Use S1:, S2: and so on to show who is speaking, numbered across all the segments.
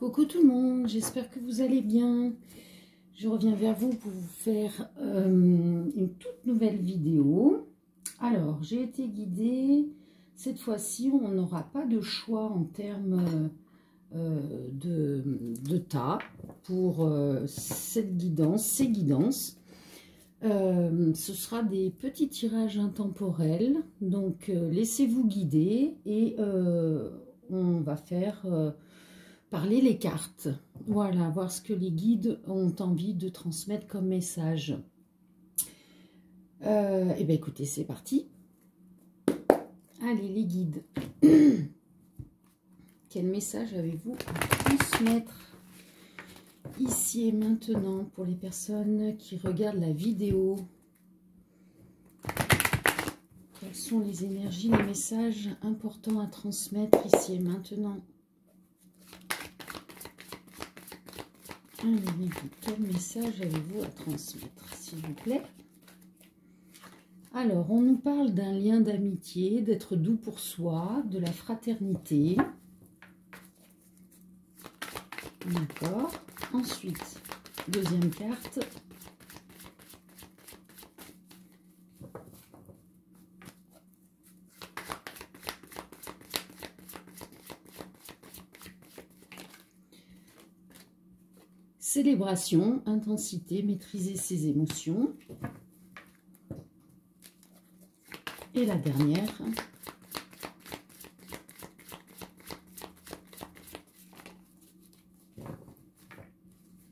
S1: Coucou tout le monde, j'espère que vous allez bien. Je reviens vers vous pour vous faire une toute nouvelle vidéo. Alors, j'ai été guidée. Cette fois-ci, on n'aura pas de choix en termes de tas pour cette guidance, ces guidances. Ce sera des petits tirages intemporels. Donc, laissez-vous guider et on va faire... parler les cartes, voilà, voir ce que les guides ont envie de transmettre comme message. Et bien écoutez, c'est parti. Allez les guides, quel message avez-vous à transmettre ici et maintenant pour les personnes qui regardent la vidéo? Quelles sont les énergies, les messages importants à transmettre ici et maintenant? Allez, quel message avez-vous à transmettre, s'il vous plaît? Alors, on nous parle d'un lien d'amitié, d'être doux pour soi, de la fraternité. D'accord. Ensuite, deuxième carte. Célébration, intensité, maîtriser ses émotions. Et la dernière.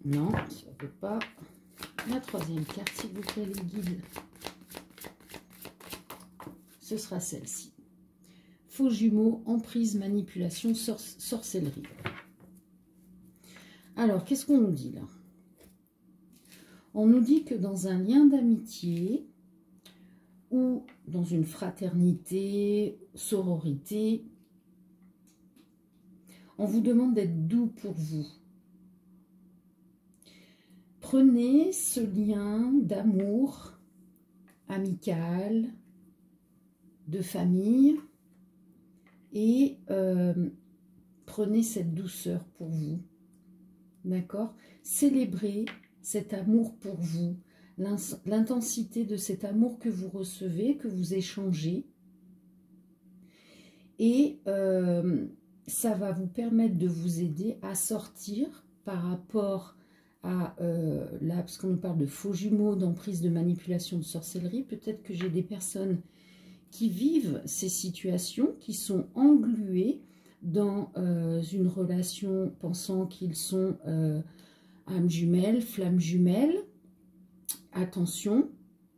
S1: Non, ça ne peut pas. La troisième carte, s'il vous plaît, les guides. Ce sera celle-ci. Faux jumeaux, emprise, manipulation, sorcellerie. Alors, qu'est-ce qu'on nous dit là? On nous dit que dans un lien d'amitié ou dans une fraternité, sororité, on vous demande d'être doux pour vous. Prenez ce lien d'amour amical, de famille et prenez cette douceur pour vous. D'accord? Célébrez cet amour pour vous, l'intensité de cet amour que vous recevez, que vous échangez. Et ça va vous permettre de vous aider à sortir par rapport à, là, parce qu'on nous parle de faux jumeaux, d'emprise, de manipulation, de sorcellerie. Peut-être que j'ai des personnes qui vivent ces situations, qui sont engluées dans une relation pensant qu'ils sont âmes jumelles, flammes jumelles. Attention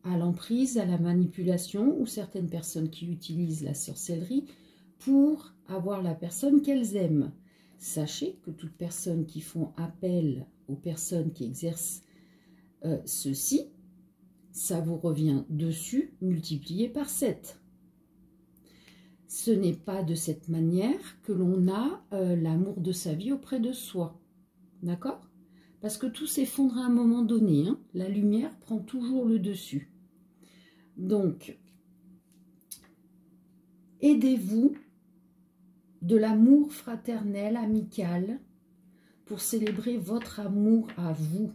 S1: à l'emprise, à la manipulation ou certaines personnes qui utilisent la sorcellerie pour avoir la personne qu'elles aiment. Sachez que toutes personnes qui font appel aux personnes qui exercent ceci, ça vous revient dessus multiplié par 7. Ce n'est pas de cette manière que l'on a l'amour de sa vie auprès de soi. D'accord? Parce que tout s'effondre à un moment donné. Hein. La lumière prend toujours le dessus. Donc, aidez-vous de l'amour fraternel, amical, pour célébrer votre amour à vous.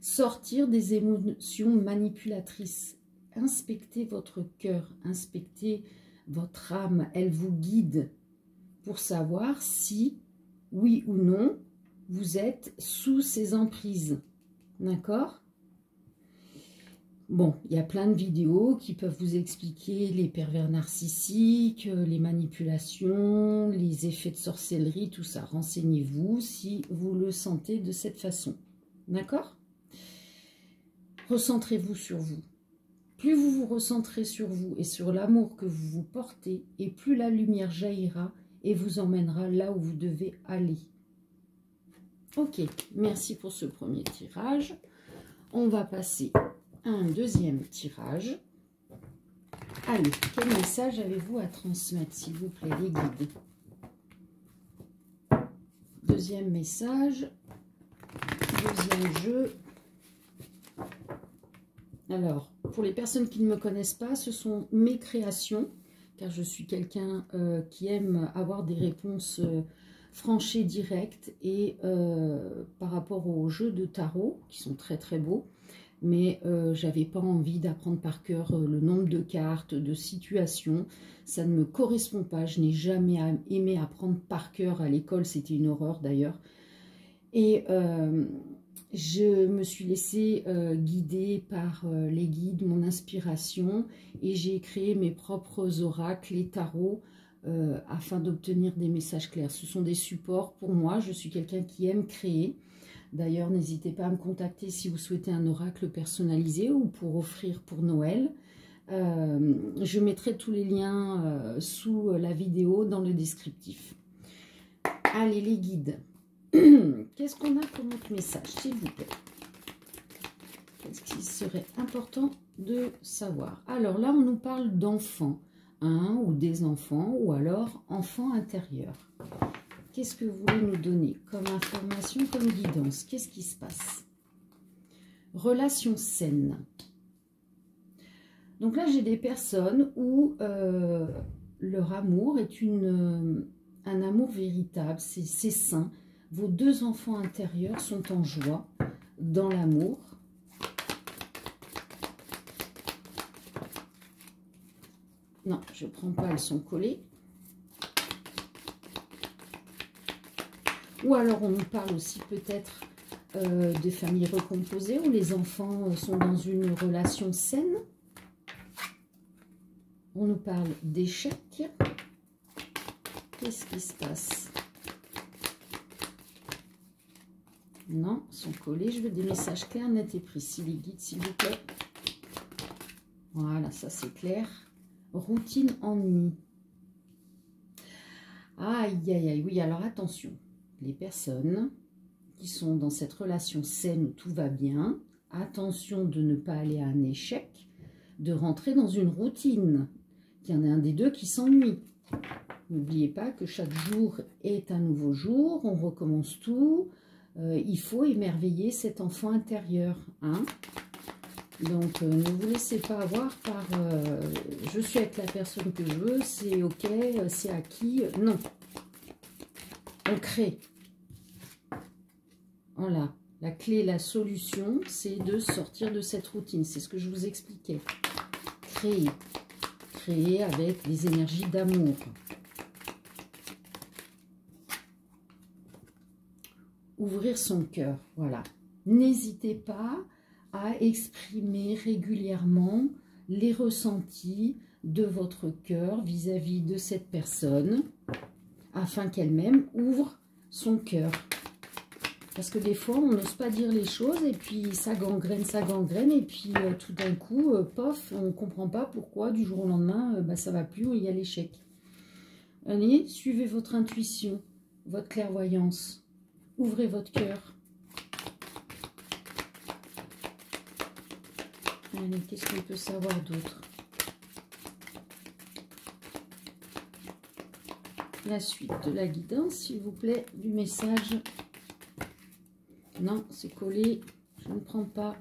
S1: Sortir des émotions manipulatrices. Inspectez votre cœur, inspectez votre âme, elle vous guide pour savoir si, oui ou non, vous êtes sous ces emprises. D'accord? Bon, il y a plein de vidéos qui peuvent vous expliquer les pervers narcissiques, les manipulations, les effets de sorcellerie, tout ça. Renseignez-vous si vous le sentez de cette façon. D'accord? Recentrez-vous sur vous. Plus vous vous recentrez sur vous et sur l'amour que vous vous portez, et plus la lumière jaillira et vous emmènera là où vous devez aller. Ok, merci pour ce premier tirage. On va passer à un deuxième tirage. Allez, quel message avez-vous à transmettre, s'il vous plaît, les guides? Deuxième message, deuxième jeu. Alors, pour les personnes qui ne me connaissent pas, ce sont mes créations, car je suis quelqu'un qui aime avoir des réponses franche et directe, et par rapport aux jeux de tarot, qui sont très très beaux, mais j'avais pas envie d'apprendre par cœur le nombre de cartes, de situations, ça ne me correspond pas, je n'ai jamais aimé apprendre par cœur à l'école, c'était une horreur d'ailleurs, et je me suis laissée guider par les guides, mon inspiration, et j'ai créé mes propres oracles et tarots afin d'obtenir des messages clairs. Ce sont des supports pour moi, je suis quelqu'un qui aime créer. D'ailleurs, n'hésitez pas à me contacter si vous souhaitez un oracle personnalisé ou pour offrir pour Noël. Je mettrai tous les liens sous la vidéo dans le descriptif. Allez, les guides. Qu'est-ce qu'on a comme autre message, s'il vous plaît? Qu'est-ce qu'il serait important de savoir? Alors là, on nous parle d'enfants, un ou des enfants, ou alors enfants intérieurs. Qu'est-ce que vous voulez nous donner comme information, comme guidance? Qu'est-ce qui se passe? Relation saine. Donc là, j'ai des personnes où leur amour est un amour véritable, c'est sain. Vos deux enfants intérieurs sont en joie, dans l'amour. Non, je ne prends pas, elles sont collées. Ou alors on nous parle aussi peut-être de familles recomposées où les enfants sont dans une relation saine. On nous parle d'échecs. Qu'est-ce qui se passe? Non, ils sont collés. Je veux des messages clairs, nets et précis, les guides, s'il vous plaît. Voilà, ça c'est clair. Routine, ennui. Aïe, aïe, aïe. Oui, alors attention. Les personnes qui sont dans cette relation saine où tout va bien, attention de ne pas aller à un échec, de rentrer dans une routine. Il y en a un des deux qui s'ennuie. N'oubliez pas que chaque jour est un nouveau jour, on recommence tout. Il faut émerveiller cet enfant intérieur. Hein. Donc, ne vous laissez pas avoir par je suis avec la personne que je veux, c'est ok, c'est acquis. Non. On crée. Voilà. La clé, la solution, c'est de sortir de cette routine. C'est ce que je vous expliquais. Créer. Créer avec des énergies d'amour. Ouvrir son cœur, voilà. N'hésitez pas à exprimer régulièrement les ressentis de votre cœur vis-à-vis de cette personne, afin qu'elle-même ouvre son cœur. Parce que des fois, on n'ose pas dire les choses, et puis ça gangrène, et puis tout d'un coup, pof, on ne comprend pas pourquoi, du jour au lendemain, ça ne va plus, ou il y a l'échec. Allez, suivez votre intuition, votre clairvoyance. Ouvrez votre cœur. Allez, qu'est-ce qu'on peut savoir d'autre? La suite de la guidance, s'il vous plaît, du message. Non, c'est collé. Je ne prends pas.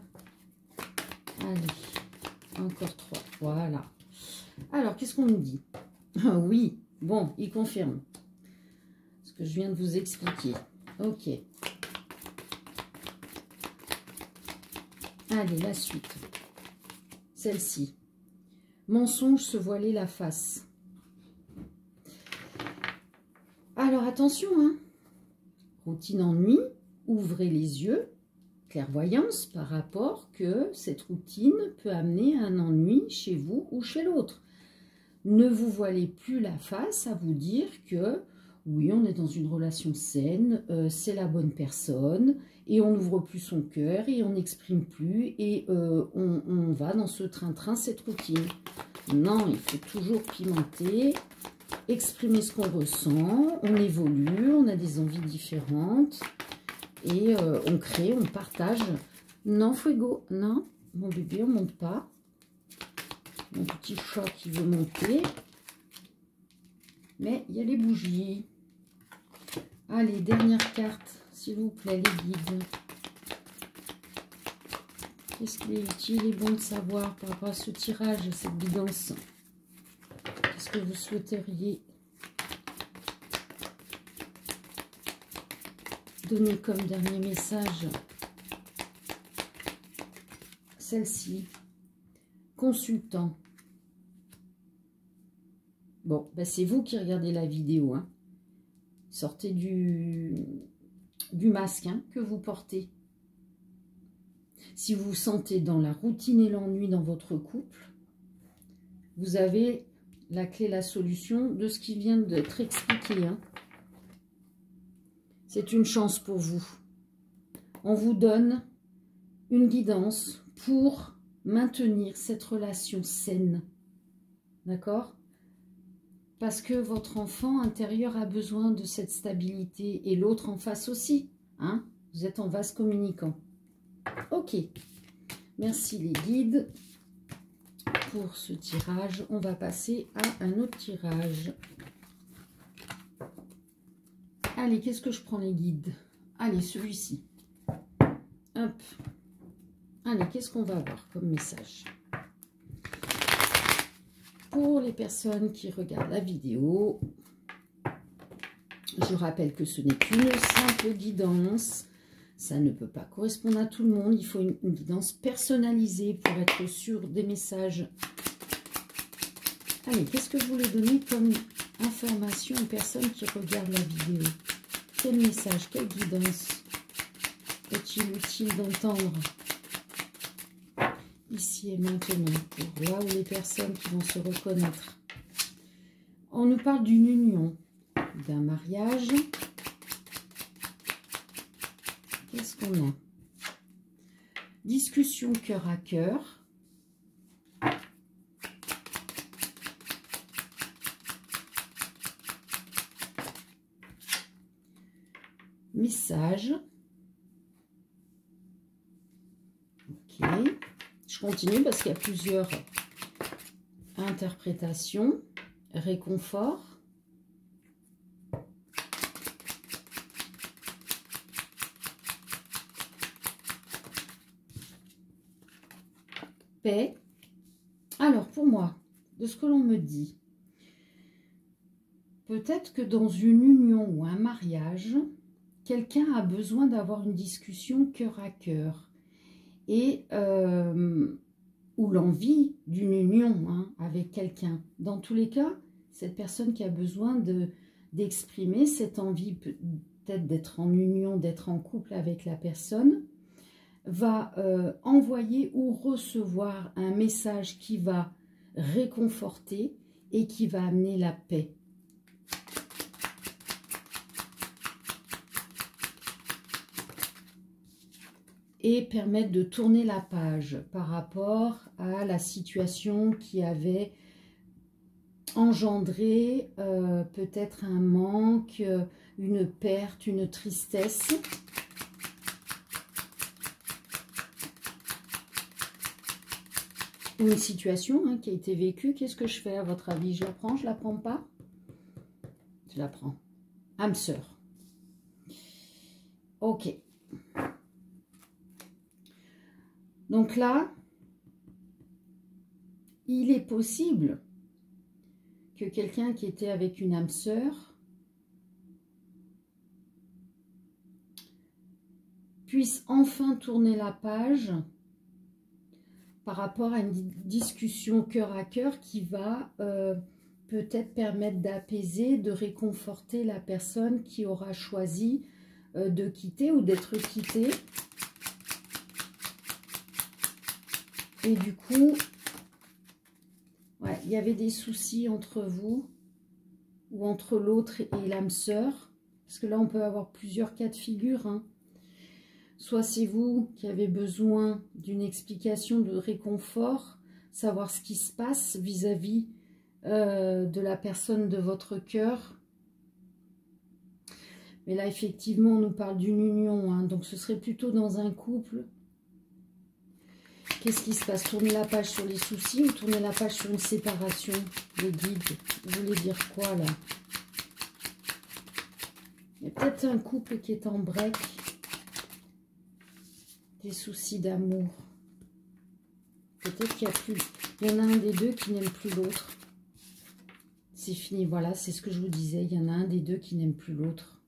S1: Allez, encore 3. Voilà. Alors, qu'est-ce qu'on nous dit? Ah oui, bon, il confirme ce que je viens de vous expliquer. Ok. Allez, la suite. Celle-ci. Mensonge, se voiler la face. Alors, attention, hein. Routine, ennui. Ouvrez les yeux. Clairvoyance par rapport que cette routine peut amener un ennui chez vous ou chez l'autre. Ne vous voilez plus la face à vous dire que oui, on est dans une relation saine, c'est la bonne personne, et on n'ouvre plus son cœur, et on n'exprime plus, et on va dans ce train-train, cette routine. Non, il faut toujours pimenter, exprimer ce qu'on ressent, on évolue, on a des envies différentes, et on crée, on partage. Non, Fuego, non, mon bébé, on ne monte pas. Mon petit chat qui veut monter. Mais il y a les bougies. Allez, dernière carte, s'il vous plaît, les guides. Qu'est-ce qu'il est utile et bon de savoir par rapport à ce tirage, à cette guidance? Qu'est-ce que vous souhaiteriez? donner comme dernier message celle-ci. Consultant. Bon, ben c'est vous qui regardez la vidéo. Hein. Sortez du masque hein, que vous portez. Si vous vous sentez dans la routine et l'ennui dans votre couple, vous avez la clé, la solution de ce qui vient d'être expliqué. Hein. C'est une chance pour vous. On vous donne une guidance pour maintenir cette relation saine. D'accord ? Parce que votre enfant intérieur a besoin de cette stabilité et l'autre en face aussi. Hein? Vous êtes en vase communicant. Ok. Merci les guides pour ce tirage. On va passer à un autre tirage. Allez, qu'est-ce que je prends les guides? Allez, celui-ci. Hop. Allez, qu'est-ce qu'on va avoir comme message? Pour les personnes qui regardent la vidéo, je rappelle que ce n'est qu'une simple guidance. Ça ne peut pas correspondre à tout le monde. Il faut une guidance personnalisée pour être sûr des messages. Allez, qu'est-ce que je voulais donner comme information aux personnes qui regardent la vidéo? Quel message, quelle guidance est-il utile d'entendre ici et maintenant, pour là où les personnes qui vont se reconnaître? On nous parle d'une union, d'un mariage. Qu'est-ce qu'on a? Discussion cœur à cœur. Message. Ok. Je continue parce qu'il y a plusieurs interprétations. Réconfort. Paix. Alors, pour moi, de ce que l'on me dit, peut-être que dans une union ou un mariage, quelqu'un a besoin d'avoir une discussion cœur à cœur. Et ou l'envie d'une union hein, avec quelqu'un. Dans tous les cas, cette personne qui a besoin d'exprimer cette envie peut-être d'être en union, d'être en couple avec la personne, va envoyer ou recevoir un message qui va réconforter et qui va amener la paix. Et permettre de tourner la page par rapport à la situation qui avait engendré peut-être un manque, une perte, une tristesse. Ou une situation hein, qui a été vécue. Qu'est-ce que je fais à votre avis? Je la prends, je la prends pas? Je la prends. Âme sœur. Ok. Donc là, il est possible que quelqu'un qui était avec une âme sœur puisse enfin tourner la page par rapport à une discussion cœur à cœur qui va peut-être permettre d'apaiser, de réconforter la personne qui aura choisi de quitter ou d'être quittée. Et du coup, ouais, il y avait des soucis entre vous ou entre l'autre et l'âme sœur. Parce que là, on peut avoir plusieurs cas de figure. Hein. Soit c'est vous qui avez besoin d'une explication, de réconfort, savoir ce qui se passe vis-à-vis de la personne de votre cœur. Mais là, effectivement, on nous parle d'une union. Hein, donc, ce serait plutôt dans un couple. Qu'est-ce qui se passe? Tourner la page sur les soucis ou tourner la page sur une séparation? Les guides, vous voulez dire quoi là? Il y a peut-être un couple qui est en break. Des soucis d'amour. Peut-être qu'il y a plus. Il y en a un des deux qui n'aime plus l'autre. C'est fini, voilà, c'est ce que je vous disais. Il y en a un des deux qui n'aime plus l'autre.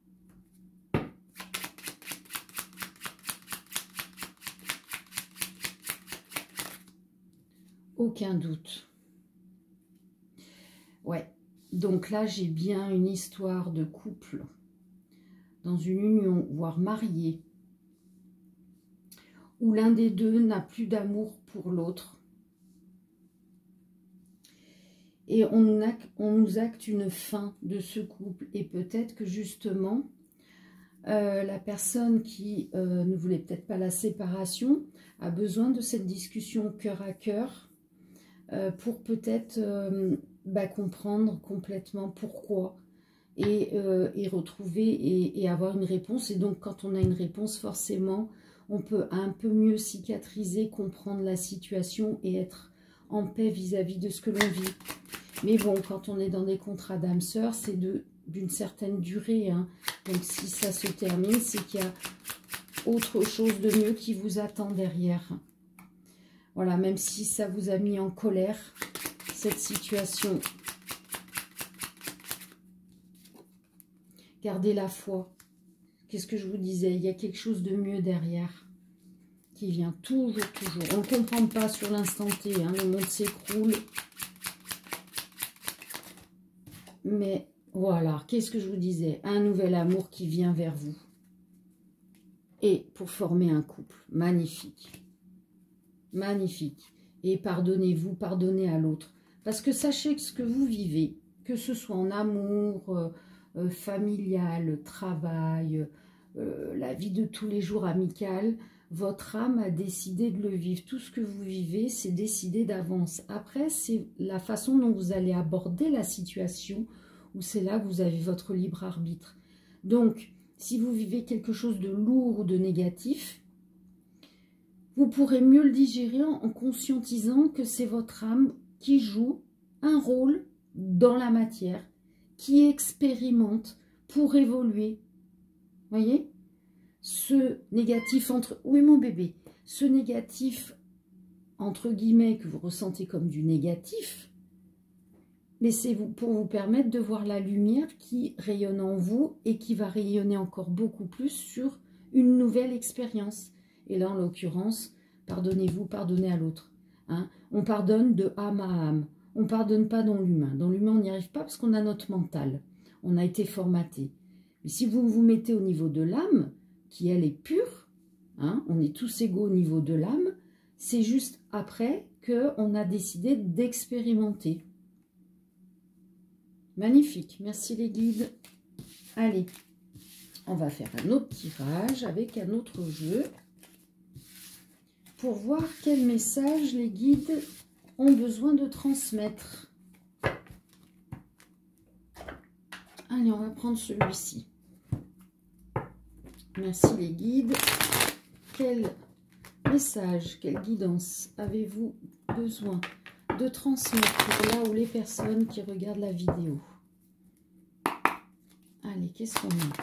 S1: Aucun doute. Ouais, donc là, j'ai bien une histoire de couple dans une union, voire marié, où l'un des deux n'a plus d'amour pour l'autre. Et on nous acte une fin de ce couple. Et peut-être que justement, la personne qui ne voulait peut-être pas la séparation a besoin de cette discussion cœur à cœur pour peut-être comprendre complètement pourquoi et retrouver et avoir une réponse. Et donc, quand on a une réponse, forcément, on peut un peu mieux cicatriser, comprendre la situation et être en paix vis-à-vis de ce que l'on vit. Mais bon, quand on est dans des contrats d'âme sœur, c'est d'une certaine durée. Hein. Donc, si ça se termine, c'est qu'il y a autre chose de mieux qui vous attend derrière. Voilà, même si ça vous a mis en colère, cette situation. Gardez la foi. Qu'est-ce que je vous disais? Il y a quelque chose de mieux derrière qui vient toujours, toujours. On ne comprend pas sur l'instant T, hein, le monde s'écroule. Mais voilà, qu'est-ce que je vous disais? Un nouvel amour qui vient vers vous. Et pour former un couple. Magnifique. Magnifique. Et pardonnez-vous, pardonnez à l'autre. Parce que sachez que ce que vous vivez, que ce soit en amour, familial, travail, la vie de tous les jours amicale, votre âme a décidé de le vivre. Tout ce que vous vivez, c'est décidé d'avance. Après, c'est la façon dont vous allez aborder la situation où c'est là que vous avez votre libre arbitre. Donc, si vous vivez quelque chose de lourd ou de négatif, vous pourrez mieux le digérer en conscientisant que c'est votre âme qui joue un rôle dans la matière, qui expérimente pour évoluer. Voyez? Ce négatif entre... Oui, mon bébé. Ce négatif, entre guillemets, que vous ressentez comme du négatif, mais c'est pour vous permettre de voir la lumière qui rayonne en vous et qui va rayonner encore beaucoup plus sur une nouvelle expérience. Et là, en l'occurrence, pardonnez-vous, pardonnez à l'autre. Hein? On pardonne de âme à âme. On ne pardonne pas dans l'humain. Dans l'humain, on n'y arrive pas parce qu'on a notre mental. On a été formaté. Mais si vous vous mettez au niveau de l'âme, qui elle est pure, hein, on est tous égaux au niveau de l'âme, c'est juste après qu'on a décidé d'expérimenter. Magnifique, merci les guides. Allez, on va faire un autre tirage avec un autre jeu pour voir quel message les guides ont besoin de transmettre. Allez, on va prendre celui-ci. Merci les guides. Quel message, quelle guidance avez-vous besoin de transmettre pour là où les personnes qui regardent la vidéo? Allez, qu'est-ce qu'on a?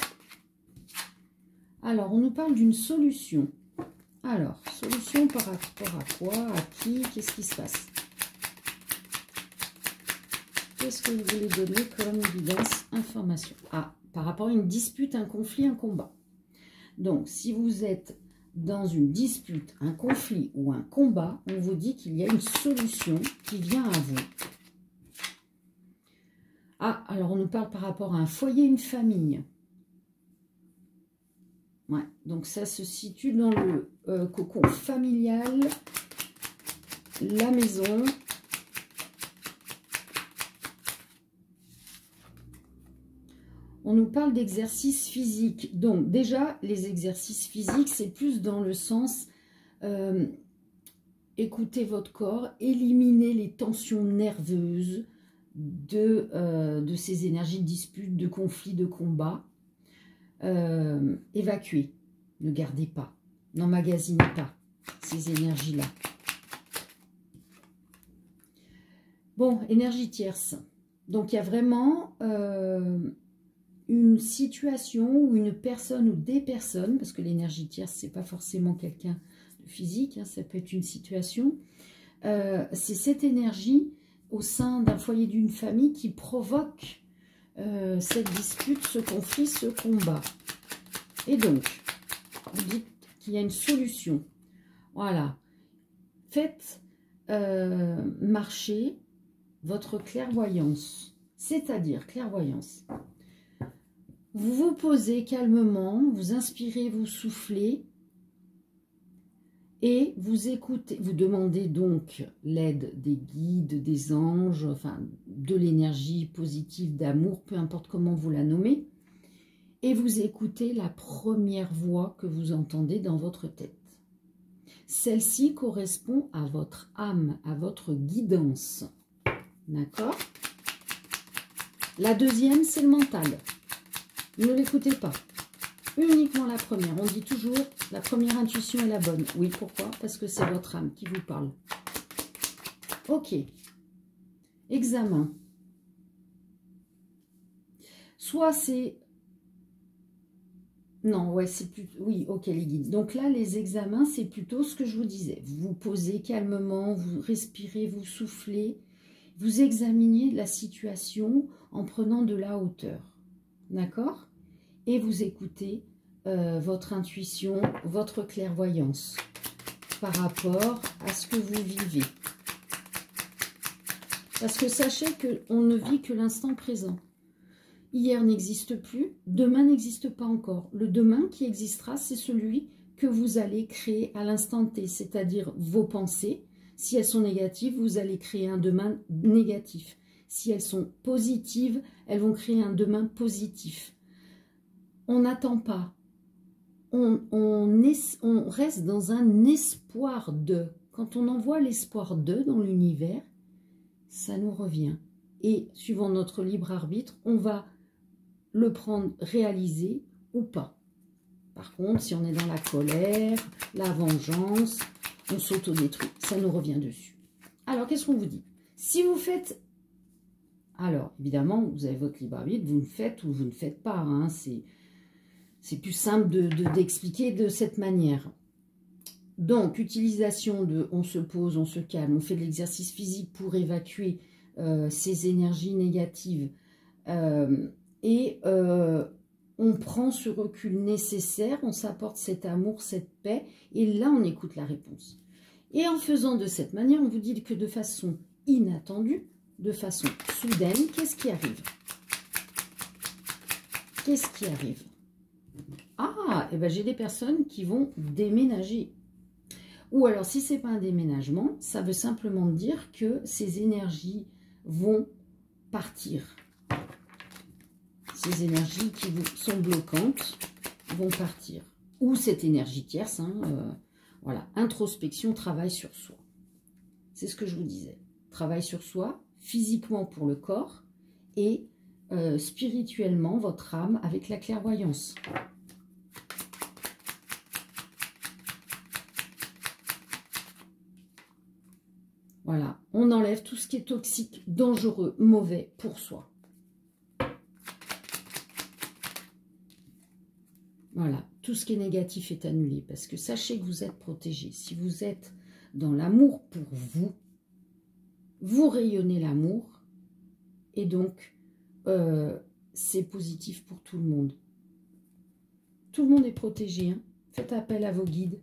S1: Alors, on nous parle d'une solution. Alors, solution par rapport à quoi? À qui? Qu'est-ce qui se passe? Qu'est-ce que vous voulez donner comme guidance, information? Ah, par rapport à une dispute, un conflit, un combat. Donc, si vous êtes dans une dispute, un conflit ou un combat, on vous dit qu'il y a une solution qui vient à vous. Ah, alors on nous parle par rapport à un foyer, une famille. Ouais, donc ça se situe dans le cocon familial, la maison. On nous parle d'exercices physiques. Donc déjà, les exercices physiques, c'est plus dans le sens écoutez votre corps, éliminez les tensions nerveuses de ces énergies de dispute, de conflit, de combat. Évacuez, ne gardez pas, n'emmagasinez pas ces énergies-là. Bon, énergie tierce. Donc il y a vraiment une situation ou une personne ou des personnes, parce que l'énergie tierce, c'est pas forcément quelqu'un de physique, hein, ça peut être une situation. C'est cette énergie au sein d'un foyer, d'une famille qui provoque cette dispute, ce conflit, ce combat. Et donc, vous dites qu'il y a une solution. Voilà. Faites marcher votre clairvoyance. C'est-à-dire, clairvoyance. Vous vous posez calmement, vous inspirez, vous soufflez et vous écoutez. Vous demandez donc l'aide des guides, des anges, enfin de l'énergie positive, d'amour, peu importe comment vous la nommez. Et vous écoutez la première voix que vous entendez dans votre tête. Celle-ci correspond à votre âme, à votre guidance. D'accord? La deuxième, c'est le mental. Ne l'écoutez pas. Uniquement la première. On dit toujours, la première intuition est la bonne. Oui, pourquoi? Parce que c'est votre âme qui vous parle. Ok. Examen. Soit c'est... Non, ouais, c'est plus... Oui, ok, les guides. Donc là, les examens, c'est plutôt ce que je vous disais. Vous vous posez calmement, vous respirez, vous soufflez. Vous examinez la situation en prenant de la hauteur. D'accord? Et vous écoutez votre intuition, votre clairvoyance par rapport à ce que vous vivez. Parce que sachez qu'on ne vit que l'instant présent. Hier n'existe plus, demain n'existe pas encore. Le demain qui existera, c'est celui que vous allez créer à l'instant T, c'est-à-dire vos pensées. Si elles sont négatives, vous allez créer un demain négatif. Si elles sont positives, elles vont créer un demain positif. On n'attend pas. On reste dans un espoir de. Quand on envoie l'espoir de dans l'univers, ça nous revient. Et suivant notre libre arbitre, on va le prendre réalisé ou pas. Par contre, si on est dans la colère, la vengeance, on s'autodétruit. Ça nous revient dessus. Alors, qu'est-ce qu'on vous dit? Si vous faites... Alors, évidemment, vous avez votre libre arbitre, vous le faites ou vous ne faites pas. Hein, c'est plus simple d'expliquer de cette manière. Donc, utilisation de on se pose, on se calme, on fait de l'exercice physique pour évacuer ces énergies négatives. On prend ce recul nécessaire, on s'apporte cet amour, cette paix, et là, on écoute la réponse. Et en faisant de cette manière, on vous dit que de façon inattendue, de façon soudaine, qu'est-ce qui arrive? Qu'est-ce qui arrive? Ah, et ben j'ai des personnes qui vont déménager. Ou alors, si ce n'est pas un déménagement, ça veut simplement dire que ces énergies vont partir. Ces énergies qui vous sont bloquantes vont partir. Ou cette énergie tierce, hein, voilà, introspection, travail sur soi. C'est ce que je vous disais. Travail sur soi, physiquement pour le corps et spirituellement, votre âme avec la clairvoyance. Voilà, on enlève tout ce qui est toxique, dangereux, mauvais pour soi. Voilà, tout ce qui est négatif est annulé parce que sachez que vous êtes protégé. Si vous êtes dans l'amour pour vous, vous rayonnez l'amour et donc c'est positif pour tout le monde. Tout le monde est protégé. Hein. Faites appel à vos guides.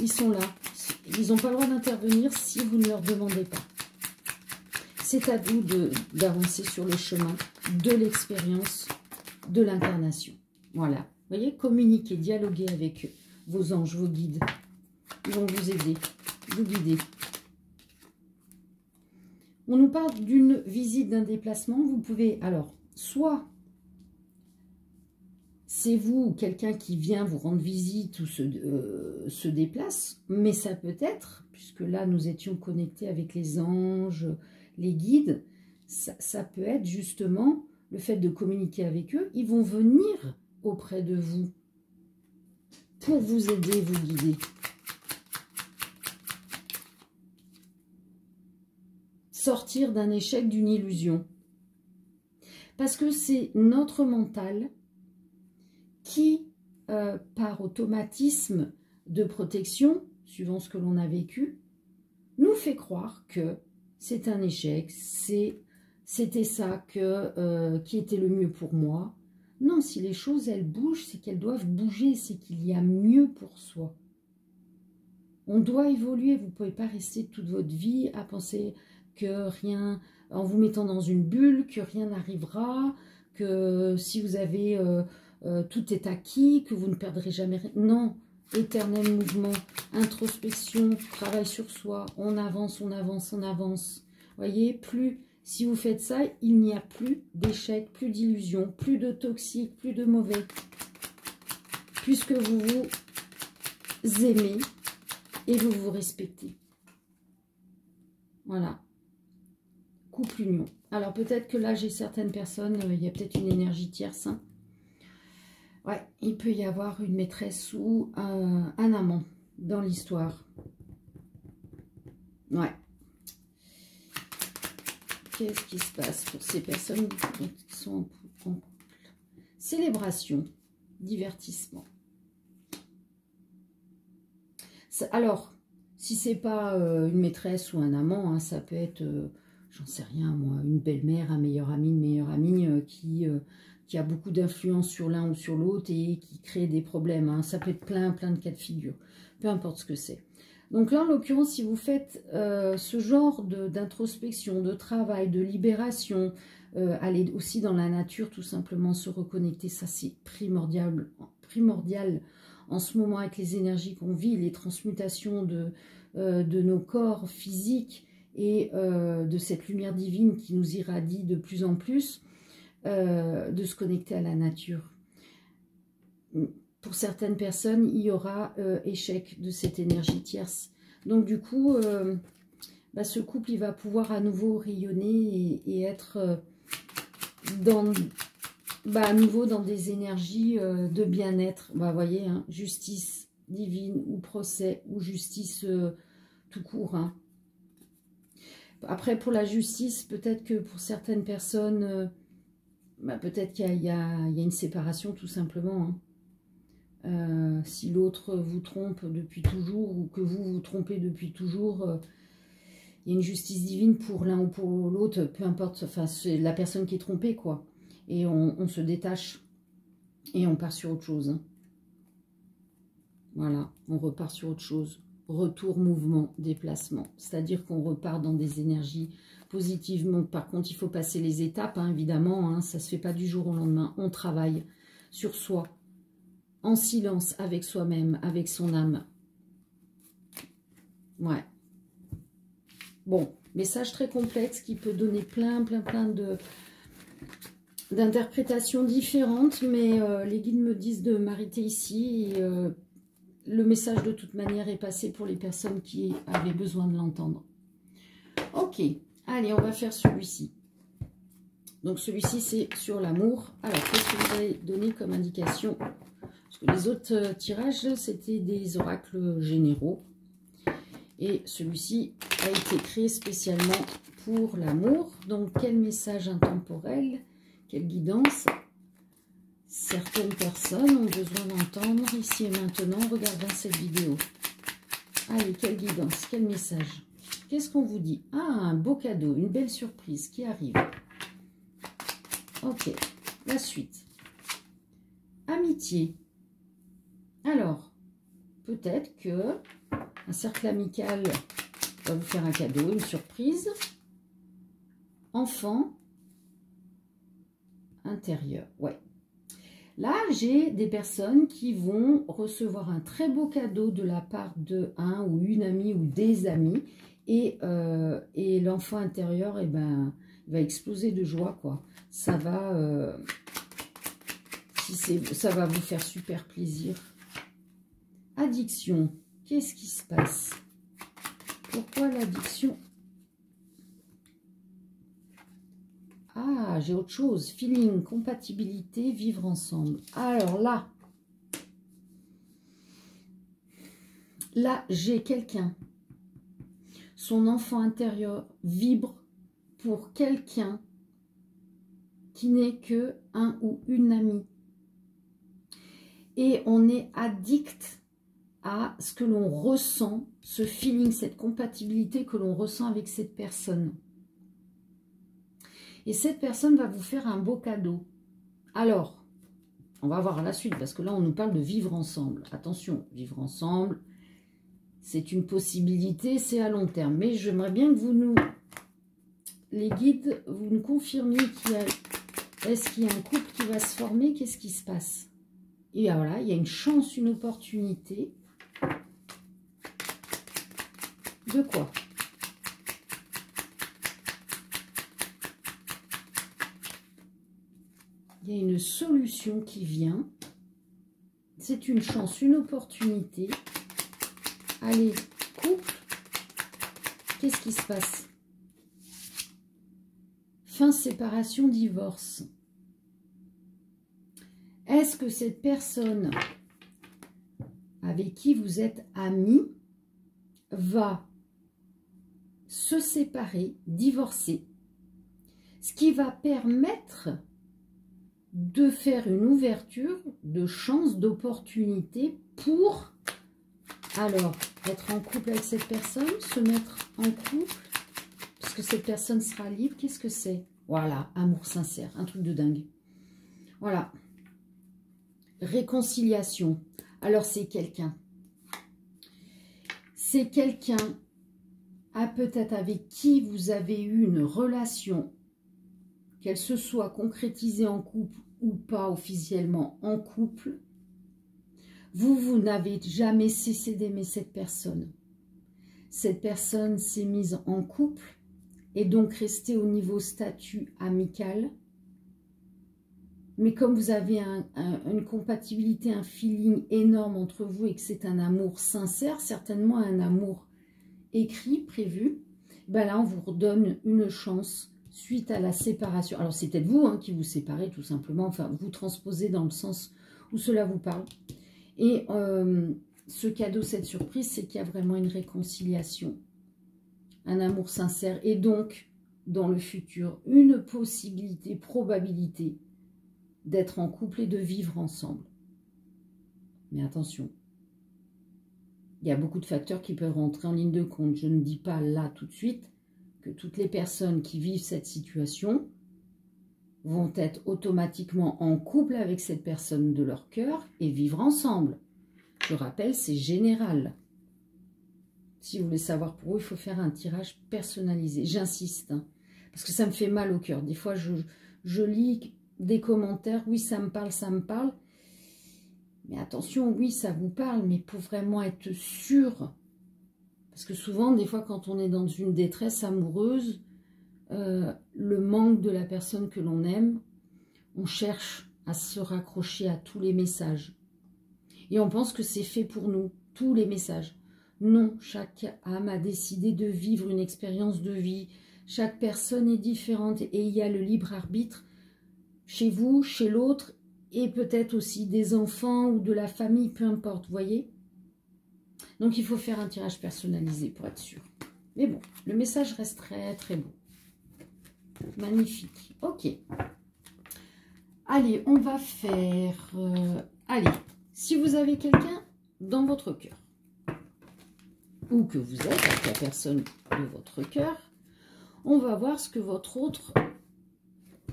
S1: Ils sont là. Ils n'ont pas le droit d'intervenir si vous ne leur demandez pas. C'est à vous d'avancer sur le chemin de l'expérience de l'incarnation. Voilà. Vous voyez, communiquer, dialoguer avec vos anges, vos guides. Ils vont vous aider, vous guider. On nous parle d'une visite, d'un déplacement. Vous pouvez, alors, soit c'est vous ou quelqu'un qui vient vous rendre visite ou se déplace, mais ça peut être, puisque là nous étions connectés avec les anges, les guides, ça peut être justement le fait de communiquer avec eux. Ils vont venir auprès de vous pour vous aider, vous guider. Sortir d'un échec, d'une illusion. Parce que c'est notre mental qui, par automatisme de protection, suivant ce que l'on a vécu, nous fait croire que c'est un échec, c'était ça qui était le mieux pour moi. Non, si les choses, elles bougent, c'est qu'elles doivent bouger, c'est qu'il y a mieux pour soi. On doit évoluer, vous ne pouvez pas rester toute votre vie à penser que rien, en vous mettant dans une bulle, que rien n'arrivera, que si vous avez, tout est acquis, que vous ne perdrez jamais rien. Non, éternel mouvement, introspection, travail sur soi, on avance, on avance, on avance. Voyez, plus, si vous faites ça, il n'y a plus d'échecs, plus d'illusions, plus de toxiques, plus de mauvais. Puisque vous vous aimez et vous vous respectez. Voilà. Couple union. Alors peut-être que là, j'ai certaines personnes, il y a peut-être une énergie tierce. Hein. Ouais, il peut y avoir une maîtresse ou un amant dans l'histoire. Ouais. Qu'est-ce qui se passe pour ces personnes qui sont en couple? Célébration, divertissement. Alors, si c'est pas une maîtresse ou un amant, hein, ça peut être, j'en sais rien moi, une belle-mère, un meilleur ami, une meilleure amie qui a beaucoup d'influence sur l'un ou sur l'autre et qui crée des problèmes. Hein. Ça peut être plein de cas de figure, peu importe ce que c'est. Donc là, en l'occurrence, si vous faites ce genre d'introspection, de travail, de libération, aller aussi dans la nature, tout simplement se reconnecter, ça c'est primordial en ce moment avec les énergies qu'on vit, les transmutations de nos corps physiques et de cette lumière divine qui nous irradie de plus en plus, de se connecter à la nature. Pour certaines personnes, il y aura échec de cette énergie tierce. Donc du coup, ce couple, il va pouvoir à nouveau rayonner et être à nouveau dans des énergies de bien-être. Vous voyez, hein, justice divine ou procès ou justice tout court. Hein. Après, pour la justice, peut-être que pour certaines personnes, peut-être qu'il y a une séparation tout simplement. Hein. Si l'autre vous trompe depuis toujours ou que vous vous trompez depuis toujours, il y a une justice divine pour l'un ou pour l'autre, peu importe, enfin c'est la personne qui est trompée quoi. Et on se détache et on part sur autre chose. Hein. Voilà, on repart sur autre chose. Retour, mouvement, déplacement. C'est-à-dire qu'on repart dans des énergies positivement. Par contre, il faut passer les étapes, hein, évidemment. Hein, ça ne se fait pas du jour au lendemain. On travaille sur soi, en silence, avec soi-même, avec son âme. Ouais. Bon, message très complexe qui peut donner plein d'interprétations différentes, mais les guides me disent de m'arrêter ici. Et, le message de toute manière est passé pour les personnes qui avaient besoin de l'entendre. Ok, allez, on va faire celui-ci. Donc celui-ci, c'est sur l'amour. Alors, qu'est-ce que vous avez donné comme indication? Parce que les autres tirages, c'était des oracles généraux. Et celui-ci a été créé spécialement pour l'amour. Donc, quel message intemporel? Quelle guidance certaines personnes ont besoin d'entendre ici et maintenant en regardant cette vidéo? Allez, quelle guidance, quel message? Qu'est-ce qu'on vous dit? Ah, un beau cadeau, une belle surprise qui arrive. Ok, la suite. Amitié. Alors, peut-être que un cercle amical va vous faire un cadeau, une surprise. Enfant intérieur, ouais. Là, j'ai des personnes qui vont recevoir un très beau cadeau de la part de un ou une amie ou des amis. Et l'enfant intérieur, il va exploser de joie, quoi. Ça va, ça va vous faire super plaisir. Addiction, qu'est-ce qui se passe? Pourquoi l'addiction? Ah, j'ai autre chose. Feeling, compatibilité, vivre ensemble. Alors là, j'ai quelqu'un. Son enfant intérieur vibre pour quelqu'un qui n'est que un ou une amie. Et on est addict à ce que l'on ressent, ce feeling, cette compatibilité que l'on ressent avec cette personne. Et cette personne va vous faire un beau cadeau. Alors, on va voir la suite, parce que là, on nous parle de vivre ensemble. Attention, vivre ensemble, C'est une possibilité, c'est à long terme. Mais j'aimerais bien que vous nous, les guides, vous nous confirmiez qu'il y a... Est-ce qu'il y a un couple qui va se former? Qu'est-ce qui se passe? Et voilà, il y a une chance, une opportunité. De quoi? Il y a une solution qui vient. C'est une chance, une opportunité. Allez, couple, qu'est-ce qui se passe? Fin, séparation, divorce. Est-ce que cette personne avec qui vous êtes amis va se séparer, divorcer? Ce qui va permettre de faire une ouverture de chance, d'opportunité pour, alors, être en couple avec cette personne, se mettre en couple, parce que cette personne sera libre. Qu'est-ce que c'est? Voilà, amour sincère, un truc de dingue. Voilà. Réconciliation. Alors, c'est quelqu'un. C'est quelqu'un, peut-être avec qui vous avez eu une relation, qu'elle se soit concrétisée en couple ou pas officiellement en couple. Vous n'avez jamais cessé d'aimer cette personne. Cette personne s'est mise en couple et donc restée au niveau statut amical. Mais comme vous avez une compatibilité, un feeling énorme entre vous et que c'est un amour sincère, certainement un amour écrit, prévu, ben là on vous redonne une chance suite à la séparation. Alors c'est peut-être vous qui vous séparez tout simplement, enfin vous transposez dans le sens où cela vous parle. Et ce cadeau, cette surprise, c'est qu'il y a vraiment une réconciliation, un amour sincère et donc dans le futur une possibilité, probabilité d'être en couple et de vivre ensemble. Mais attention, il y a beaucoup de facteurs qui peuvent rentrer en ligne de compte. Je ne dis pas là tout de suite que toutes les personnes qui vivent cette situation vont être automatiquement en couple avec cette personne de leur cœur et vivre ensemble. Je rappelle, c'est général. Si vous voulez savoir pour eux, il faut faire un tirage personnalisé. J'insiste, parce que ça me fait mal au cœur. Des fois, je lis des commentaires, oui, ça me parle. Mais attention, oui, ça vous parle, mais pour vraiment être sûr. Parce que souvent, des fois, quand on est dans une détresse amoureuse, le manque de la personne que l'on aime, on cherche à se raccrocher à tous les messages. Et on pense que c'est fait pour nous, tous les messages. Non, chaque âme a décidé de vivre une expérience de vie. Chaque personne est différente et il y a le libre arbitre chez vous, chez l'autre, et peut-être aussi des enfants ou de la famille, peu importe, vous voyez. Donc il faut faire un tirage personnalisé pour être sûr. Mais bon, le message reste très très beau. Magnifique. Ok. Allez, on va faire... allez, si vous avez quelqu'un dans votre cœur, ou que vous êtes avec la personne de votre cœur, on va voir ce que votre autre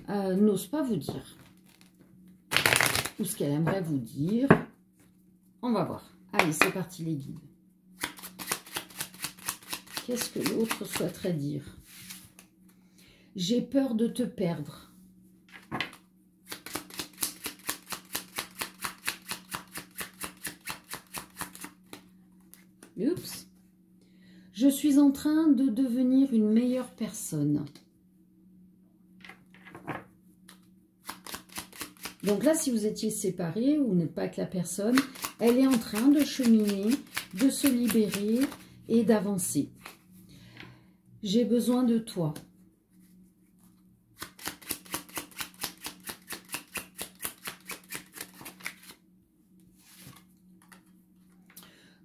S1: n'ose pas vous dire. Ou ce qu'elle aimerait vous dire. On va voir. Allez, c'est parti les guides. Qu'est-ce que l'autre souhaiterait dire? J'ai peur de te perdre. Oups. Je suis en train de devenir une meilleure personne. Donc là, si vous étiez séparés ou n'êtes pas avec la personne, elle est en train de cheminer, de se libérer et d'avancer. J'ai besoin de toi.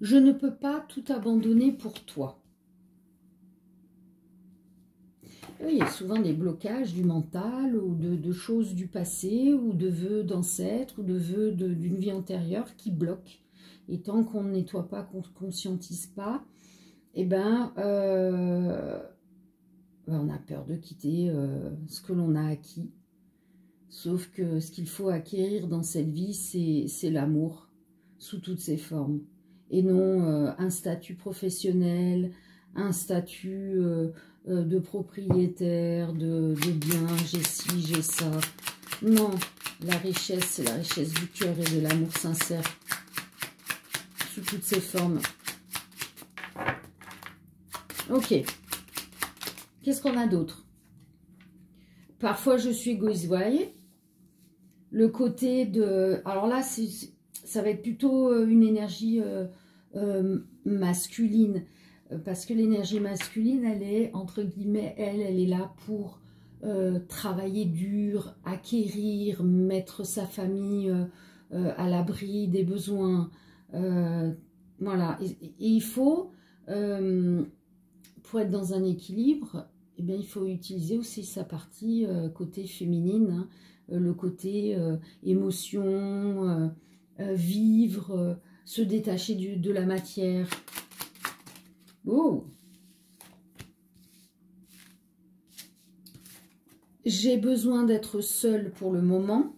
S1: Je ne peux pas tout abandonner pour toi. Il y a souvent des blocages du mental ou de choses du passé ou de vœux d'ancêtres ou de vœux d'une vie antérieure qui bloquent. Et tant qu'on ne nettoie pas, qu'on ne conscientise pas, eh ben, on a peur de quitter ce que l'on a acquis. Sauf que ce qu'il faut acquérir dans cette vie, c'est l'amour sous toutes ses formes. et non un statut professionnel, un statut de propriétaire, de bien, j'ai ci, j'ai ça. Non, la richesse, c'est la richesse du cœur et de l'amour sincère, sous toutes ses formes. Ok. Qu'est-ce qu'on a d'autre? Parfois, je suis égoïste, vous voyez? Le côté de... Alors là, ça va être plutôt une énergie masculine. Parce que l'énergie masculine, elle est, entre guillemets, elle est là pour travailler dur, acquérir, mettre sa famille à l'abri des besoins. Voilà. Et il faut, pour être dans un équilibre, eh bien, il faut utiliser aussi sa partie côté féminine, hein, le côté émotion, vivre, se détacher de la matière. Oh! J'ai besoin d'être seule pour le moment.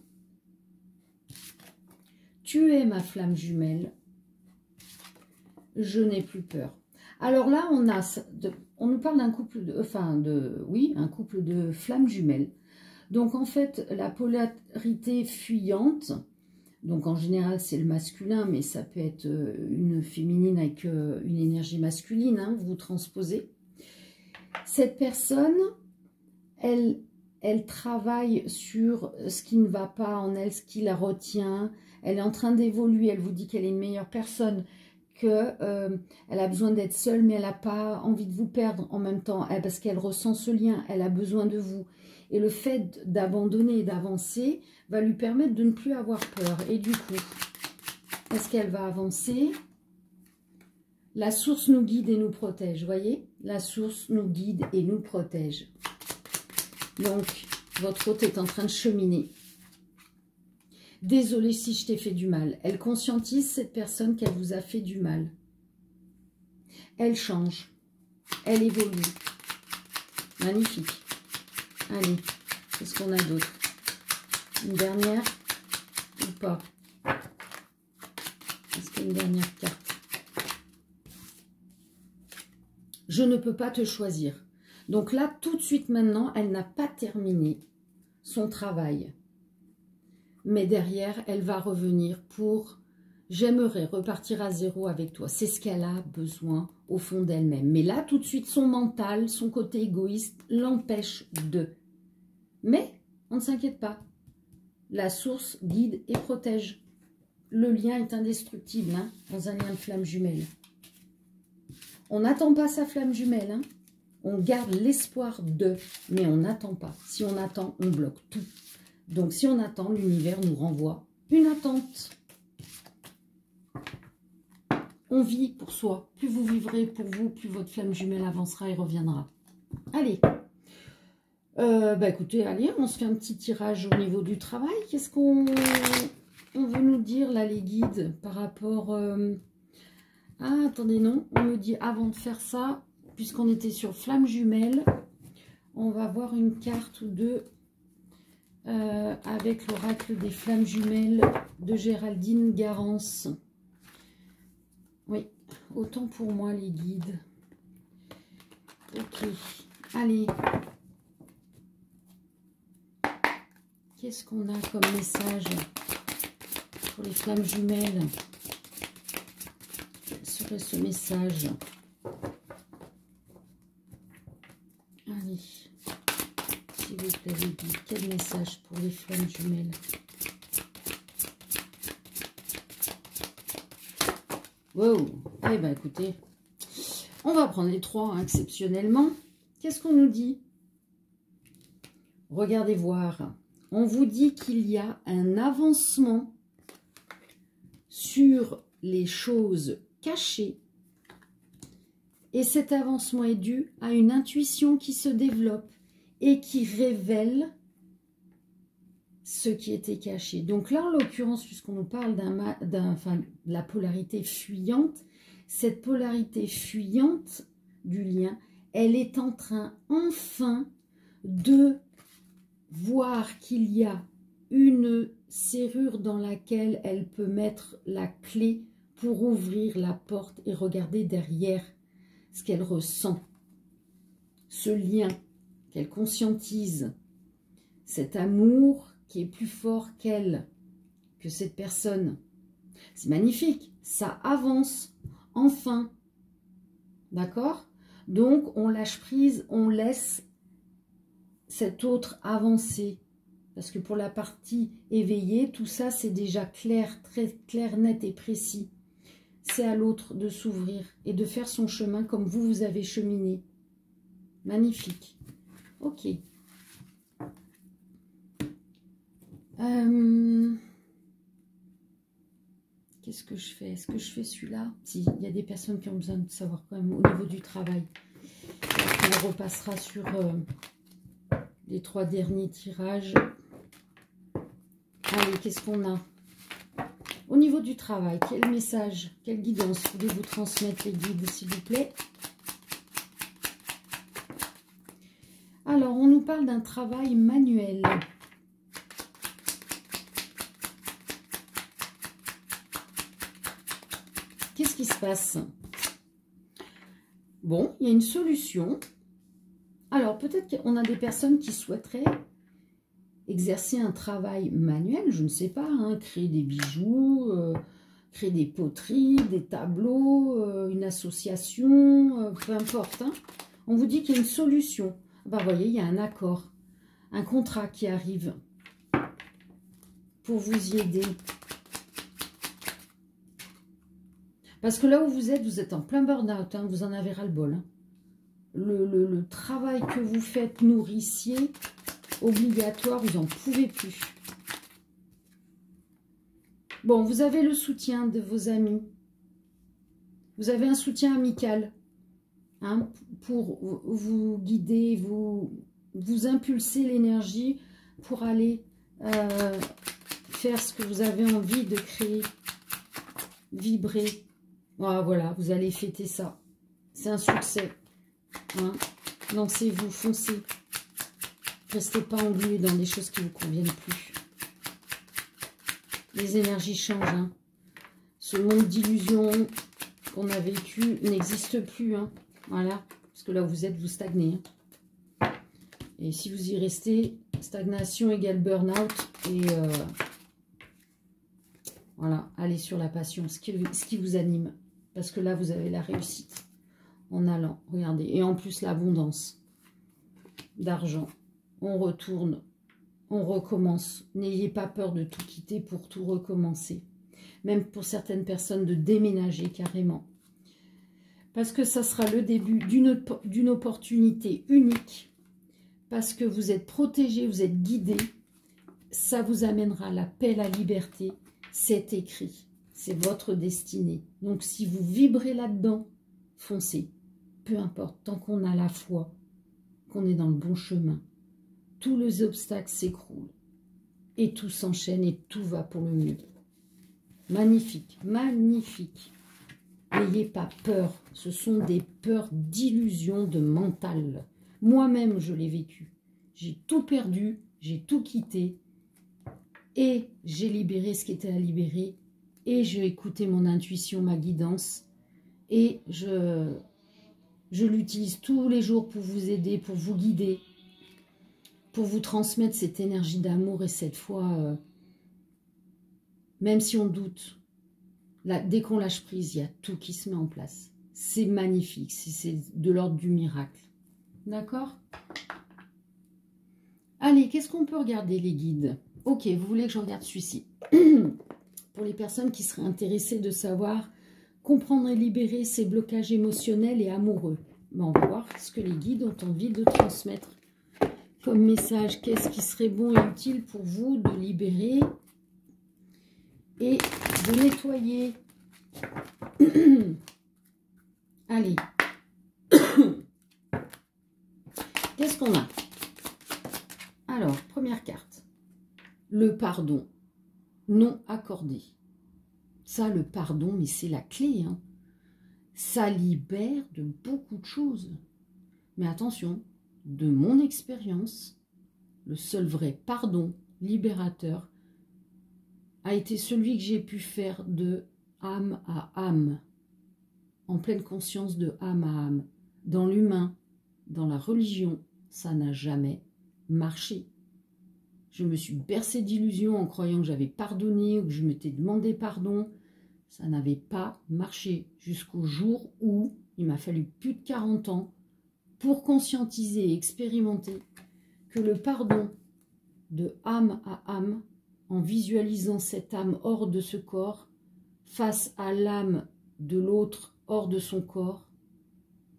S1: Tu es ma flamme jumelle. Je n'ai plus peur. Alors là, on nous parle d'un couple un couple de flammes jumelles. Donc en fait, la polarité fuyante, donc en général c'est le masculin, mais ça peut être une féminine avec une énergie masculine, hein, vous transposez. Cette personne, elle travaille sur ce qui ne va pas en elle, ce qui la retient. Elle est en train d'évoluer, elle vous dit qu'elle est une meilleure personne, qu'elle a besoin d'être seule, mais elle n'a pas envie de vous perdre en même temps, parce qu'elle ressent ce lien, elle a besoin de vous. Et le fait d'abandonner et d'avancer va lui permettre de ne plus avoir peur. Et du coup, est-ce qu'elle va avancer? La source nous guide et nous protège, vous voyez? La source nous guide et nous protège. Donc, votre hôte est en train de cheminer. Désolée si je t'ai fait du mal. Elle conscientise, cette personne, qu'elle vous a fait du mal. Elle change. Elle évolue. Magnifique. Allez, qu'est-ce qu'on a d'autre? Une dernière ou pas? Est-ce qu'il y a une dernière carte? Je ne peux pas te choisir. Donc là, tout de suite maintenant, elle n'a pas terminé son travail. Mais derrière, elle va revenir pour « j'aimerais repartir à zéro avec toi ». C'est ce qu'elle a besoin au fond d'elle-même. Mais là, tout de suite, son mental, son côté égoïste l'empêche de. Mais on ne s'inquiète pas. La source guide et protège. Le lien est indestructible, hein, dans un lien de flamme jumelle. On n'attend pas sa flamme jumelle, hein. On garde l'espoir de, mais on n'attend pas. Si on attend, on bloque tout. Donc si on attend, l'univers nous renvoie une attente. On vit pour soi. Plus vous vivrez pour vous, plus votre flamme jumelle avancera et reviendra. Allez. Écoutez, allez, on se fait un petit tirage au niveau du travail. Qu'est-ce qu'on veut nous dire là, les guides, par rapport... Ah, attendez, non. On me dit, avant de faire ça, puisqu'on était sur flamme jumelle, on va voir une carte ou deux avec l'oracle des flammes jumelles de Géraldine Garance. Oui, autant pour moi, les guides. Ok, allez. Qu'est-ce qu'on a comme message pour les flammes jumelles? Quel serait ce message? Allez, s'il vous plaît, les guides, quel message pour les flammes jumelles? Wow, eh bien écoutez, on va prendre les trois, hein, exceptionnellement. Qu'est-ce qu'on nous dit? Regardez voir. On vous dit qu'il y a un avancement sur les choses cachées. Et cet avancement est dû à une intuition qui se développe et qui révèle ce qui était caché. Donc là, en l'occurrence, puisqu'on nous parle de la polarité fuyante, cette polarité fuyante du lien, elle est en train enfin de voir qu'il y a une serrure dans laquelle elle peut mettre la clé pour ouvrir la porte et regarder derrière ce qu'elle ressent. Ce lien qu'elle conscientise, cet amour qui est plus fort qu'elle, que cette personne. C'est magnifique, ça avance, enfin. D'accord? Donc, on lâche prise, on laisse cet autre avancer. Parce que pour la partie éveillée, tout ça, c'est déjà clair, très clair, net et précis. C'est à l'autre de s'ouvrir et de faire son chemin comme vous, vous avez cheminé. Magnifique. Ok. Qu'est-ce que je fais? Est-ce que je fais celui-là? Si, il y a des personnes qui ont besoin de savoir quand même au niveau du travail. On repassera sur les 3 derniers tirages. Allez, qu'est-ce qu'on a? Au niveau du travail, quel message, quelle guidance voulez-vous transmettre les guides, s'il vous plaît? Alors, on nous parle d'un travail manuel. Qu'est-ce qui se passe? Bon, il y a une solution. Alors, peut-être qu'on a des personnes qui souhaiteraient exercer un travail manuel, je ne sais pas, hein, créer des bijoux, créer des poteries, des tableaux, une association, peu importe. Hein. On vous dit qu'il y a une solution. Ben, vous voyez, il y a un accord, un contrat qui arrive pour vous y aider. Parce que là où vous êtes en plein burn-out, hein, vous en avez ras-le-bol. Hein. Le travail que vous faites nourricier, obligatoire, vous n'en pouvez plus. Bon, vous avez le soutien de vos amis. Vous avez un soutien amical hein, pour vous guider, vous impulser l'énergie pour aller faire ce que vous avez envie de créer, vibrer. Voilà, vous allez fêter ça. C'est un succès. Hein. Lancez-vous, foncez. Restez pas englués dans des choses qui ne vous conviennent plus. Les énergies changent. Hein. Ce monde d'illusions qu'on a vécu n'existe plus. Hein. Voilà. Parce que là où vous êtes, vous stagnez. Hein. Et si vous y restez, stagnation égale burn-out. Et voilà, allez sur la passion, ce qui vous anime. Parce que là, vous avez la réussite en allant. Regardez. Et en plus, l'abondance d'argent. On retourne, on recommence. N'ayez pas peur de tout quitter pour tout recommencer. Même pour certaines personnes, de déménager carrément. Parce que ça sera le début d'une opportunité unique. Parce que vous êtes protégé, vous êtes guidé. Ça vous amènera la paix, la liberté. C'est écrit. C'est votre destinée. Donc, si vous vibrez là-dedans, foncez. Peu importe, tant qu'on a la foi, qu'on est dans le bon chemin. Tous les obstacles s'écroulent. Et tout s'enchaîne et tout va pour le mieux. Magnifique, magnifique. N'ayez pas peur. Ce sont des peurs d'illusion, de mental. Moi-même, je l'ai vécu. J'ai tout perdu, j'ai tout quitté. Et j'ai libéré ce qui était à libérer. Et j'ai écouté mon intuition, ma guidance. Et je l'utilise tous les jours pour vous aider, pour vous guider. Pour vous transmettre cette énergie d'amour et cette foi. Même si on doute. Là, dès qu'on lâche prise, il y a tout qui se met en place. C'est magnifique. C'est de l'ordre du miracle. D'accord? Allez, qu'est-ce qu'on peut regarder, les guides? Ok, vous voulez que je regarde celui-ci. Pour les personnes qui seraient intéressées de savoir comprendre et libérer ces blocages émotionnels et amoureux. Bon, on va voir ce que les guides ont envie de transmettre comme message. Qu'est-ce qui serait bon et utile pour vous de libérer et de nettoyer. Allez. Qu'est-ce qu'on a? Alors, première carte. Le pardon non accordé. Ça, le pardon, mais c'est la clé. Hein. Ça libère de beaucoup de choses. Mais attention, de mon expérience, le seul vrai pardon libérateur a été celui que j'ai pu faire de âme à âme, en pleine conscience de âme à âme. Dans l'humain, dans la religion, ça n'a jamais marché. Je me suis bercée d'illusions en croyant que j'avais pardonné ou que je m'étais demandé pardon. Ça n'avait pas marché jusqu'au jour où il m'a fallu plus de 40 ans pour conscientiser et expérimenter que le pardon de âme à âme, en visualisant cette âme hors de ce corps, face à l'âme de l'autre hors de son corps,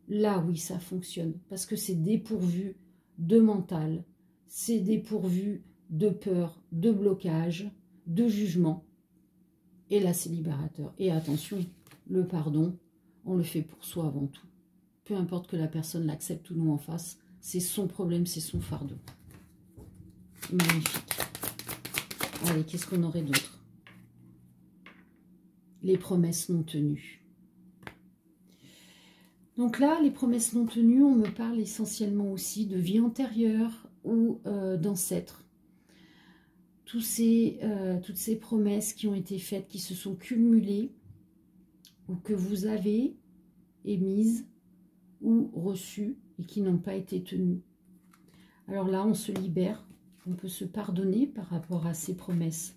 S1: là oui ça fonctionne, parce que c'est dépourvu de mental, c'est dépourvu de peur, de blocage, de jugement, et là c'est libérateur. Et attention, le pardon, on le fait pour soi avant tout. Peu importe que la personne l'accepte ou non en face, c'est son problème, c'est son fardeau. Magnifique. Allez, qu'est-ce qu'on aurait d'autre? Les promesses non tenues. Donc là, les promesses non tenues, on me parle essentiellement aussi de vie antérieure ou d'ancêtres. Toutes ces promesses qui ont été faites, qui se sont cumulées, ou que vous avez émises ou reçues et qui n'ont pas été tenues. Alors là, on se libère, on peut se pardonner par rapport à ces promesses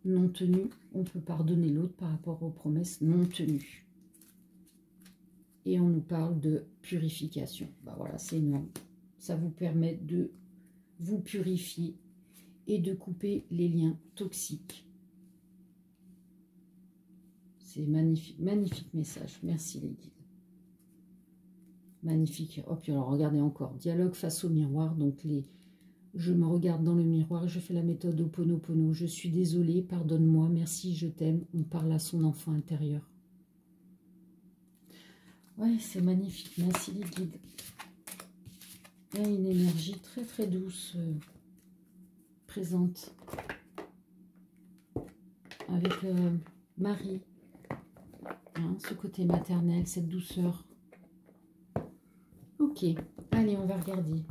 S1: non tenues, on peut pardonner l'autre par rapport aux promesses non tenues. Et on nous parle de purification. Bah voilà, c'est énorme. Ça vous permet de vous purifier et de couper les liens toxiques. C'est magnifique, magnifique message. Merci les guides. Magnifique. Hop, alors regardez encore. Dialogue face au miroir. Donc je me regarde dans le miroir et je fais la méthode Ho'oponopono. Je suis désolée, pardonne-moi, merci, je t'aime. On parle à son enfant intérieur. Ouais, c'est magnifique. Merci les guides. Il y a une énergie très très douce présente avec Marie. Hein, ce côté maternel, cette douceur. Ok, allez, on va regarder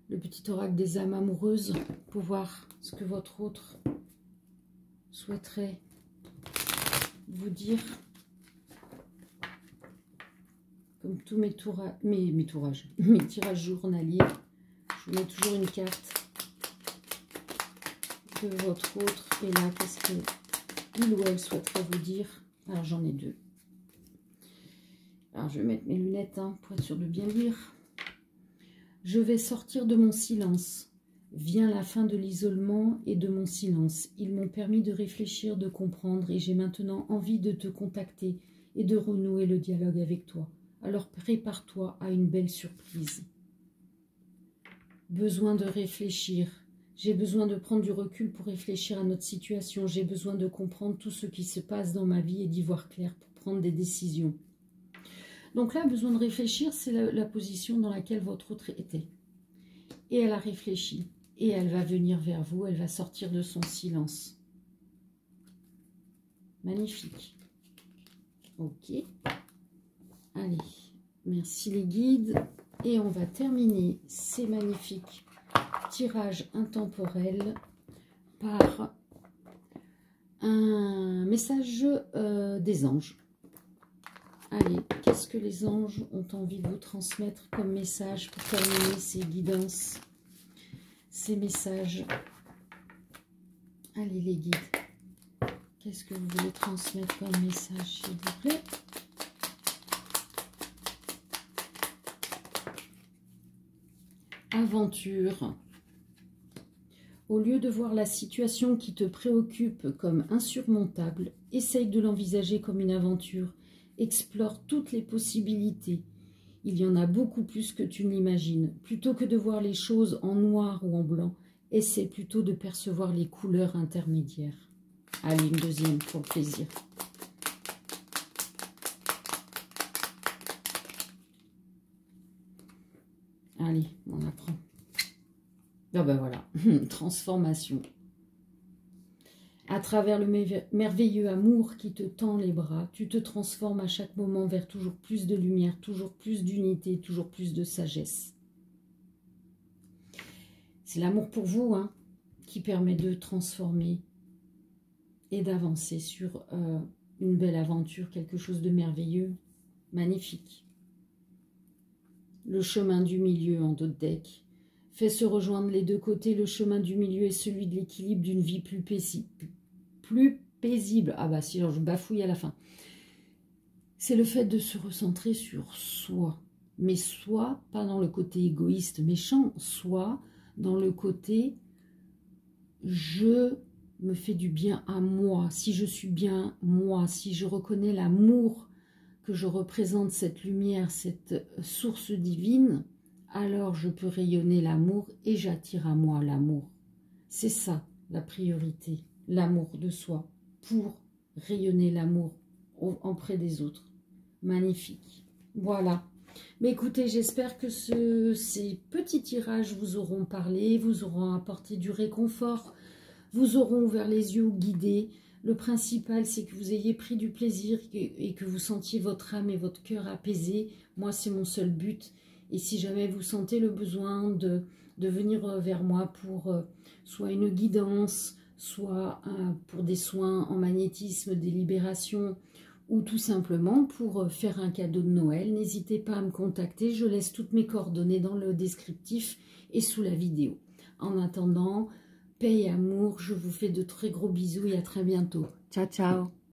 S1: le petit oracle des âmes amoureuses pour voir ce que votre autre souhaiterait vous dire. Comme tous mes tirages journaliers, je vous mets toujours une carte de votre autre. Et là, qu'est-ce qu'il ou elle souhaiterait vous dire? Alors, j'en ai deux. Alors, je vais mettre mes lunettes pour être sûr de bien lire. Je vais sortir de mon silence. Vient la fin de l'isolement et de mon silence. Ils m'ont permis de réfléchir, de comprendre, et j'ai maintenant envie de te contacter et de renouer le dialogue avec toi. Alors prépare-toi à une belle surprise. Besoin de réfléchir. J'ai besoin de prendre du recul pour réfléchir à notre situation. J'ai besoin de comprendre tout ce qui se passe dans ma vie et d'y voir clair pour prendre des décisions. Donc là, besoin de réfléchir, c'est la position dans laquelle votre autre était. Et elle a réfléchi. Et elle va venir vers vous, elle va sortir de son silence. Magnifique. Ok. Allez, merci les guides. Et on va terminer ces magnifiques tirages intemporels par un message des anges. Allez, qu'est-ce que les anges ont envie de vous transmettre comme message pour terminer ces guidances, ces messages? Allez les guides, qu'est-ce que vous voulez transmettre comme message, s'il vous plaît? Aventure. Au lieu de voir la situation qui te préoccupe comme insurmontable, essaye de l'envisager comme une aventure. Explore toutes les possibilités. Il y en a beaucoup plus que tu ne l'imagines. Plutôt que de voir les choses en noir ou en blanc, essaie plutôt de percevoir les couleurs intermédiaires. Allez, une deuxième pour le plaisir. Allez, on apprend. Ah ben voilà, transformation. À travers le merveilleux amour qui te tend les bras, tu te transformes à chaque moment vers toujours plus de lumière, toujours plus d'unité, toujours plus de sagesse. C'est l'amour pour vous qui permet de transformer et d'avancer sur une belle aventure, quelque chose de merveilleux, magnifique. Le chemin du milieu en dos de deck fait se rejoindre les deux côtés. Le chemin du milieu est celui de l'équilibre d'une vie plus paisible. Ah bah si, je bafouille à la fin. C'est le fait de se recentrer sur soi. Mais soi, pas dans le côté égoïste, méchant, soi dans le côté je me fais du bien à moi. Si je suis bien moi, si je reconnais l'amour que je représente, cette lumière, cette source divine, alors je peux rayonner l'amour et j'attire à moi l'amour. C'est ça la priorité, l'amour de soi, pour rayonner l'amour auprès des autres. Magnifique. Voilà. Mais écoutez, j'espère que ces petits tirages vous auront parlé, vous auront apporté du réconfort, vous auront ouvert les yeux, guidé. Le principal, c'est que vous ayez pris du plaisir et que vous sentiez votre âme et votre cœur apaisés. Moi, c'est mon seul but. Et si jamais vous sentez le besoin de venir vers moi pour soit une guidance, soit pour des soins en magnétisme, des libérations, ou tout simplement pour faire un cadeau de Noël, n'hésitez pas à me contacter. Je laisse toutes mes coordonnées dans le descriptif et sous la vidéo. En attendant, paix et amour, je vous fais de très gros bisous et à très bientôt. Ciao, ciao!